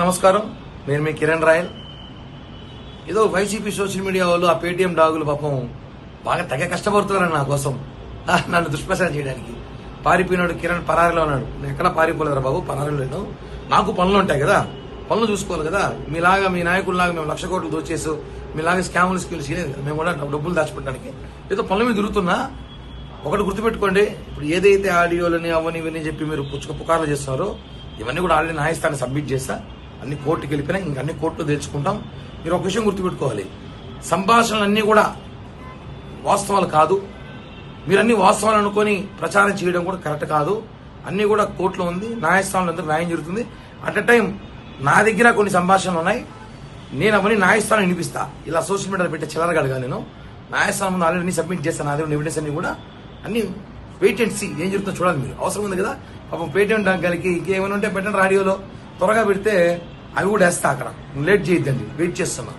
నమస్కారం, నేను మీ కిరణ్ రాయల్. ఏదో వైసీపీ సోషల్ మీడియా వాళ్ళు ఆ పేటీఎం డాగులు పాపం బాగా తెగ కష్టపడుతున్నారని నా కోసం నన్ను దుష్ప్రచారం చేయడానికి. పారిపోయినాడు కిరణ్, పరారిలో ఉన్నాడు. నేను ఎక్కడ పారిపోలేదురా బాబు, పరారిలో లేను. నాకు పనులు ఉంటాయి కదా, పనులు చూసుకోవాలి కదా. మీలాగా మీ నాయకుల్లాగా మేము 1,00,000 కోట్లు దోచేసు మీలాగా స్కాములు స్కిల్స్ చేయలేదు. మేము కూడా డబ్బులు దాచిపెట్టడానికి ఏదో పనుల మీద తిరుగుతున్నా. ఒకటి గుర్తుపెట్టుకోండి, ఇప్పుడు ఏదైతే ఆడియోలని అవన్నీ ఇవన్నీ చెప్పి మీరు పుకార్లు చేస్తున్నారో ఇవన్నీ కూడా ఆల్రెడీ న్యాయస్థానం సబ్మిట్ చేస్తా. అన్ని కోర్టుకి వెళ్ళిపోయినా ఇంకా అన్ని కోర్టులో తెచ్చుకుంటాం. మీరు ఒక విషయం గుర్తుపెట్టుకోవాలి, సంభాషణలన్నీ కూడా వాస్తవాలు కాదు. మీరు అన్ని వాస్తవాలు అనుకొని ప్రచారం చేయడం కూడా కరెక్ట్ కాదు. అన్ని కూడా కోర్టులో ఉంది, న్యాయస్థానంలో అందరూ న్యాయం జరుగుతుంది. అట్ ఎ టైం నా దగ్గర కొన్ని సంభాషణలు ఉన్నాయి, నేను అవన్నీ న్యాయస్థానం వినిపిస్తా. ఇలా సోషల్ మీడియాలో పెట్టే చిల్లరగాడుగా నేను న్యాయస్థానం ముందు ఆల్రెడీ సబ్మిట్ చేస్తాను. అదే ఎవిడెన్స్ అన్ని కూడా అన్ని వెయిట్ అండ్ సీ ఏం జరుగుతుందో చూడాలి. మీరు అవసరం ఉంది కదా పాపం పేటీఎం డాగ్గాలకి ఇంకేమైనా ఉంటే పెట్టండి, రాడియోలో త్వరగా పెడితే అవి కూడా వేస్తా. అక్కడ లేట్ చేయొద్దండి, వెయిట్ చేస్తున్నా.